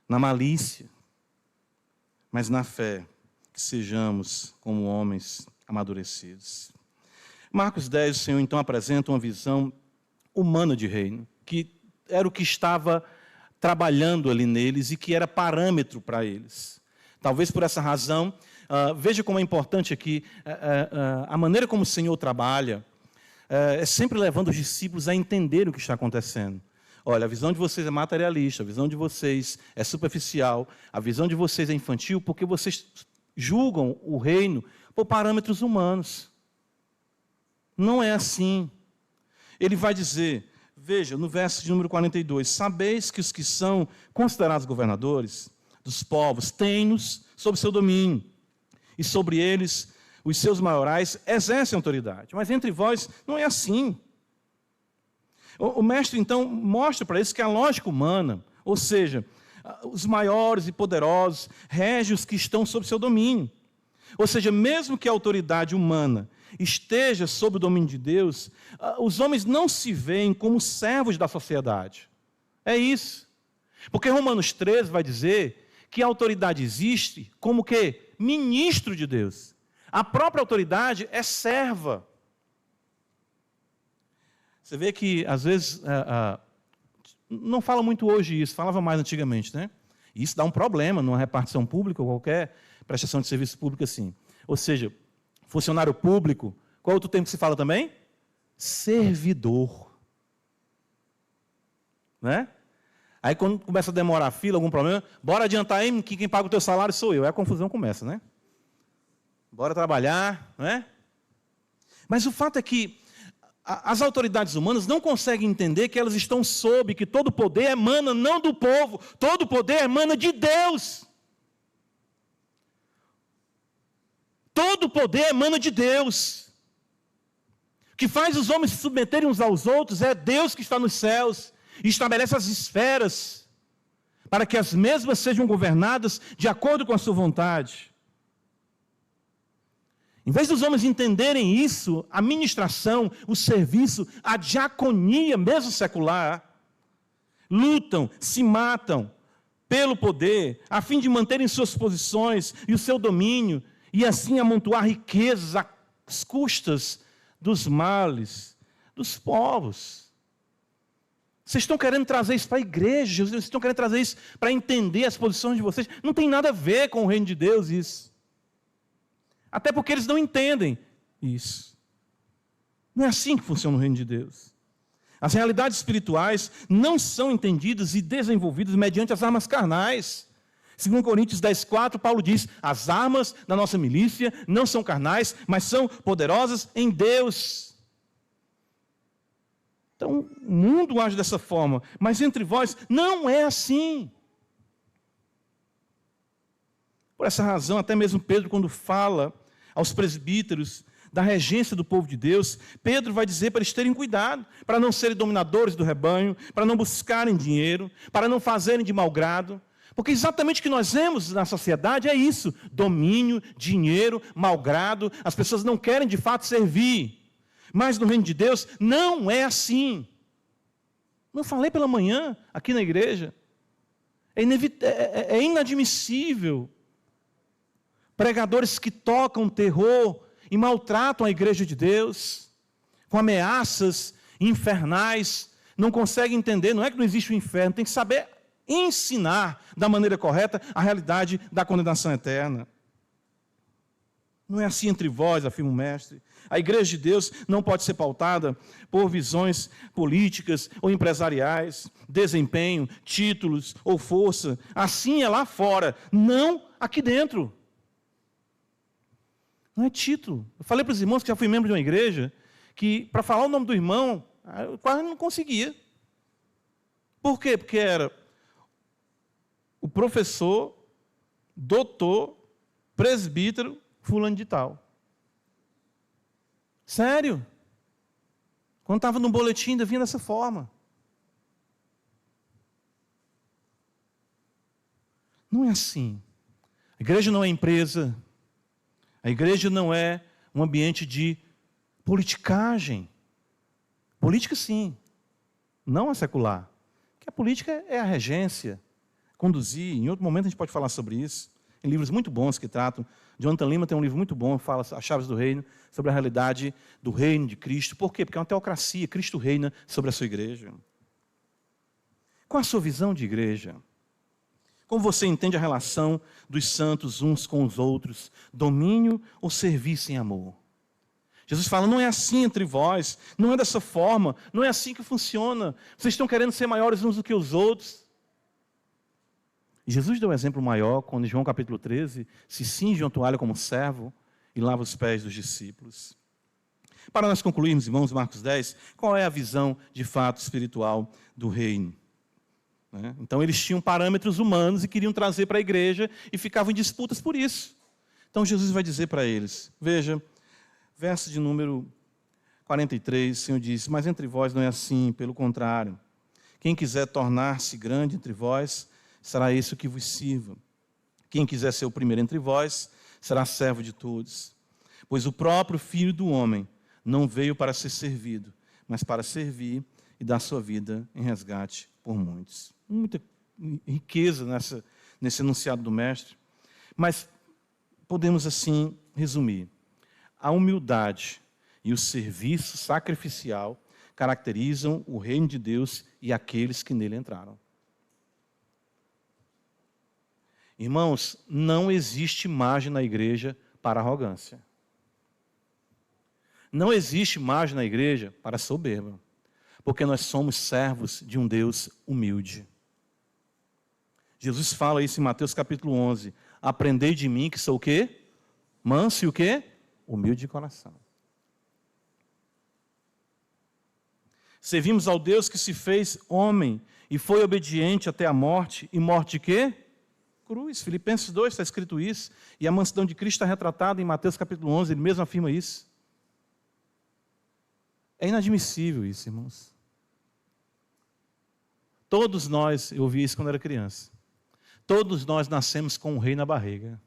Na malícia. Mas na fé, que sejamos como homens amadurecidos. Marcos 10, o Senhor então apresenta uma visão humana de reino, que era o que estava trabalhando ali neles e que era parâmetro para eles. Talvez por essa razão, veja como é importante aqui, a maneira como o Senhor trabalha, é sempre levando os discípulos a entender o que está acontecendo. Olha, a visão de vocês é materialista, a visão de vocês é superficial, a visão de vocês é infantil, porque vocês julgam o reino por parâmetros humanos. Não é assim. Ele vai dizer, veja, no verso de número 42, sabeis que os que são considerados governadores dos povos têm-nos sob seu domínio, e sobre eles os seus maiorais exercem autoridade. Mas entre vós não é assim. O mestre, então, mostra para eles que a lógica humana, ou seja, os maiores e poderosos, regem os que estão sob seu domínio. Ou seja, mesmo que a autoridade humana esteja sob o domínio de Deus, os homens não se veem como servos da sociedade. É isso. Porque Romanos 13 vai dizer que a autoridade existe como que? Ministro de Deus. A própria autoridade é serva. Você vê que, às vezes, não fala muito hoje isso, falava mais antigamente, né? E isso dá um problema numa repartição pública ou qualquer prestação de serviço público assim. Ou seja, funcionário público, qual outro termo que se fala também? Servidor. Né? Aí quando começa a demorar a fila, algum problema, bora adiantar aí que quem paga o teu salário sou eu. Aí a confusão começa, né? Bora trabalhar, né? Mas o fato é que as autoridades humanas não conseguem entender que elas estão sob, que todo poder emana não do povo, todo poder emana de Deus. Todo poder emana de Deus. O que faz os homens se submeterem uns aos outros é Deus que está nos céus. e estabelece as esferas para que as mesmas sejam governadas de acordo com a sua vontade. Em vez dos homens entenderem isso, a ministração, o serviço, a diaconia, mesmo secular, lutam, se matam pelo poder, a fim de manterem suas posições e o seu domínio, e assim amontoar riquezas às custas dos males dos povos. Vocês estão querendo trazer isso para a igreja, vocês estão querendo trazer isso para entender as posições de vocês. Não tem nada a ver com o reino de Deus isso. Até porque eles não entendem isso. Não é assim que funciona o reino de Deus. As realidades espirituais não são entendidas e desenvolvidas mediante as armas carnais. 2 Coríntios 10,4, Paulo diz: as armas da nossa milícia não são carnais, mas são poderosas em Deus. Então, o mundo age dessa forma, mas entre vós não é assim. Por essa razão, até mesmo Pedro, quando fala aos presbíteros da regência do povo de Deus, Pedro vai dizer para eles terem cuidado, para não serem dominadores do rebanho, para não buscarem dinheiro, para não fazerem de mau grado, porque exatamente o que nós vemos na sociedade é isso: domínio, dinheiro, mau grado, as pessoas não querem de fato servir. Mas no reino de Deus não é assim. Não falei pela manhã aqui na igreja. É inadmissível pregadores que tocam terror e maltratam a igreja de Deus, com ameaças infernais, não conseguem entender, não é que não existe o inferno, tem que saber ensinar da maneira correta a realidade da condenação eterna. Não é assim entre vós, afirma o mestre. A igreja de Deus não pode ser pautada por visões políticas ou empresariais, desempenho, títulos ou força. Assim é lá fora, não aqui dentro. Não é título. Eu falei para os irmãos que já fui membro de uma igreja, que para falar o nome do irmão, eu quase não conseguia. Por quê? Porque era o professor, doutor, presbítero, fulano de tal. Sério. Quando estava no boletim, ainda vinha dessa forma. Não é assim. A igreja não é empresa. A igreja não é um ambiente de politicagem. Política, sim. Não é secular. Porque a política é a regência, conduzir. Em outro momento a gente pode falar sobre isso. Tem livros muito bons que tratam. Jonathan Lima tem um livro muito bom, fala As Chaves do Reino, sobre a realidade do reino de Cristo. Por quê? Porque é uma teocracia, Cristo reina sobre a sua igreja. Qual a sua visão de igreja? Como você entende a relação dos santos uns com os outros? Domínio ou serviço em amor? Jesus fala, não é assim entre vós, não é dessa forma, não é assim que funciona. Vocês estão querendo ser maiores uns do que os outros. E Jesus deu um exemplo maior quando em João capítulo 13 se cinge uma toalha como servo e lava os pés dos discípulos. Para nós concluirmos, irmãos, Marcos 10, qual é a visão de fato espiritual do reino? Então eles tinham parâmetros humanos e queriam trazer para a igreja e ficavam em disputas por isso. Então Jesus vai dizer para eles, veja, verso de número 43, o Senhor diz, mas entre vós não é assim, pelo contrário. Quem quiser tornar-se grande entre vós, será esse o que vos sirva. Quem quiser ser o primeiro entre vós, será servo de todos. Pois o próprio Filho do Homem não veio para ser servido, mas para servir e dar sua vida em resgate por muitos. Muita riqueza nesse enunciado do Mestre. Mas podemos assim resumir. A humildade e o serviço sacrificial caracterizam o reino de Deus e aqueles que nele entraram. Irmãos, não existe margem na igreja para arrogância. Não existe margem na igreja para soberba. Porque nós somos servos de um Deus humilde. Jesus fala isso em Mateus capítulo 11. Aprendei de mim que sou o quê? Manso e o quê? Humilde de coração. Servimos ao Deus que se fez homem e foi obediente até a morte. E morte de quê? Cruz. Filipenses 2 está escrito isso. E a mansidão de Cristo está retratada em Mateus capítulo 11. Ele mesmo afirma isso. É inadmissível isso, irmãos. Todos nós, eu ouvi isso quando era criança, todos nós nascemos com um rei na barriga.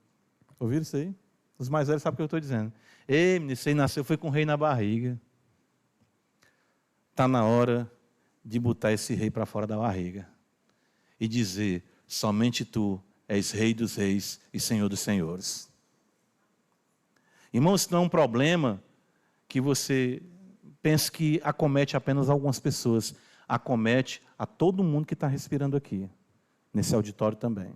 Ouviram isso aí? Os mais velhos sabem o que eu estou dizendo. Ei, menino, você nasceu, foi com um rei na barriga. Está na hora de botar esse rei para fora da barriga e dizer, somente tu és rei dos reis e senhor dos senhores. Irmãos, isso não é um problema que você pense que acomete apenas algumas pessoas. Acomete a todo mundo que está respirando aqui, nesse auditório também.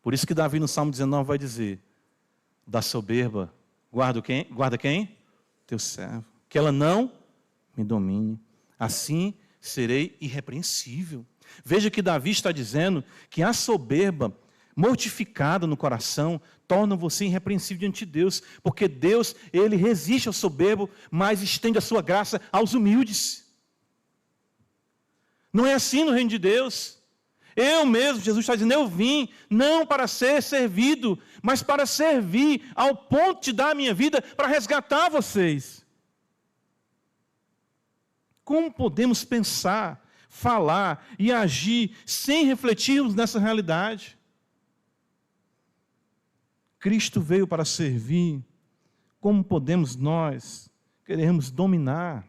Por isso que Davi no Salmo 19 vai dizer, da soberba, guarda quem? Guarda quem? Teu servo. Que ela não me domine. Assim serei irrepreensível. Veja que Davi está dizendo que a soberba, mortificada no coração, torna você irrepreensível diante de Deus, porque Deus, Ele resiste ao soberbo, mas estende a sua graça aos humildes. Não é assim no reino de Deus. Eu mesmo, Jesus está dizendo, eu vim não para ser servido, mas para servir ao ponto de dar a minha vida para resgatar vocês. Como podemos pensar, falar e agir sem refletirmos nessa realidade? Cristo veio para servir. Como podemos nós queremos dominar?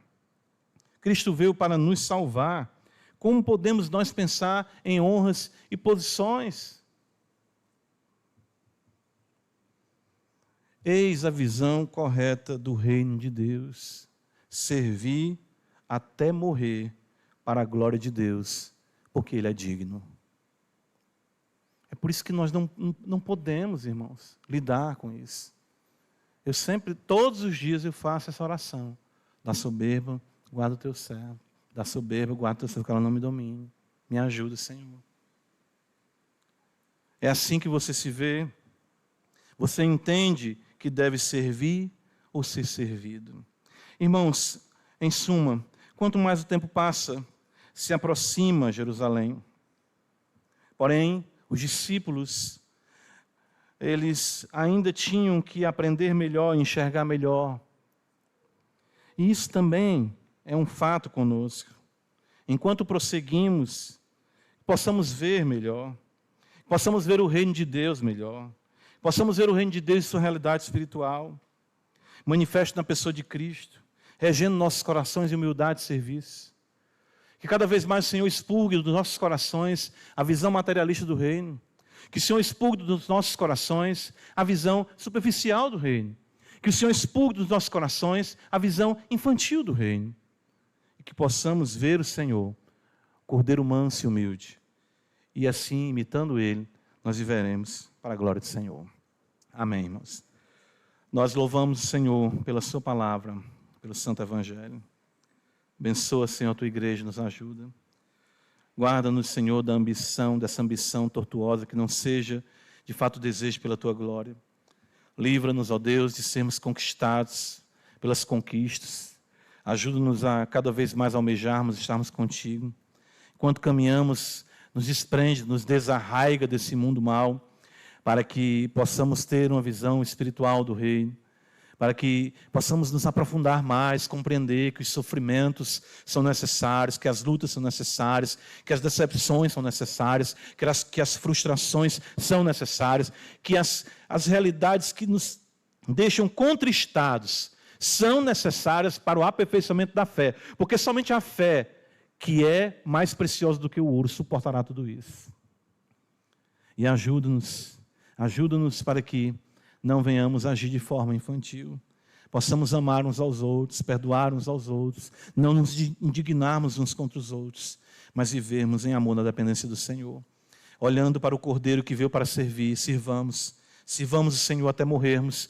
Cristo veio para nos salvar. Como podemos nós pensar em honras e posições? Eis a visão correta do reino de Deus. Servir até morrer para a glória de Deus, porque Ele é digno. É por isso que nós não podemos, irmãos, lidar com isso. Eu sempre, todos os dias eu faço essa oração. Da soberba, guarda o teu servo. Da soberba, guarda o teu servo, que ela não me domine. Me ajuda, Senhor. É assim que você se vê. Você entende que deve servir ou ser servido. Irmãos, em suma, quanto mais o tempo passa, se aproxima Jerusalém. Porém, os discípulos, eles ainda tinham que aprender melhor, enxergar melhor. E isso também é um fato conosco. Enquanto prosseguimos, possamos ver melhor, possamos ver o reino de Deus melhor, possamos ver o reino de Deus em sua realidade espiritual, manifesto na pessoa de Cristo, regendo nossos corações em humildade e serviço. Que cada vez mais o Senhor expurgue dos nossos corações a visão materialista do reino. Que o Senhor expurgue dos nossos corações a visão superficial do reino. Que o Senhor expurgue dos nossos corações a visão infantil do reino. E que possamos ver o Senhor, Cordeiro manso e humilde. E assim, imitando Ele, nós viveremos para a glória do Senhor. Amém, irmãos. Nós louvamos o Senhor pela sua palavra, pelo Santo Evangelho. Abençoa, Senhor, a tua igreja, nos ajuda. Guarda-nos, Senhor, dessa ambição tortuosa, que não seja, de fato, o desejo pela tua glória. Livra-nos, ó Deus, de sermos conquistados pelas conquistas. Ajuda-nos a cada vez mais almejarmos estarmos contigo. Enquanto caminhamos, nos desprende, nos desarraiga desse mundo mau, para que possamos ter uma visão espiritual do reino, para que possamos nos aprofundar mais, compreender que os sofrimentos são necessários, que as lutas são necessárias, que as decepções são necessárias, que as frustrações são necessárias, que as realidades que nos deixam contristados são necessárias para o aperfeiçoamento da fé, porque somente a fé, que é mais preciosa do que o ouro, suportará tudo isso. E ajuda-nos para que não venhamos agir de forma infantil. Possamos amar uns aos outros, perdoar uns aos outros, não nos indignarmos uns contra os outros, mas vivermos em amor na dependência do Senhor. Olhando para o Cordeiro que veio para servir, sirvamos o Senhor até morrermos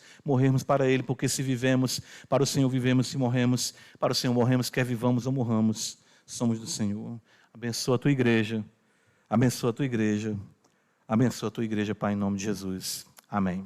para Ele, porque se vivemos, para o Senhor vivemos, se morremos, para o Senhor morremos, quer vivamos ou morramos, somos do Senhor. Abençoa a tua igreja, abençoa a tua igreja, abençoa a tua igreja, Pai, em nome de Jesus. Amém.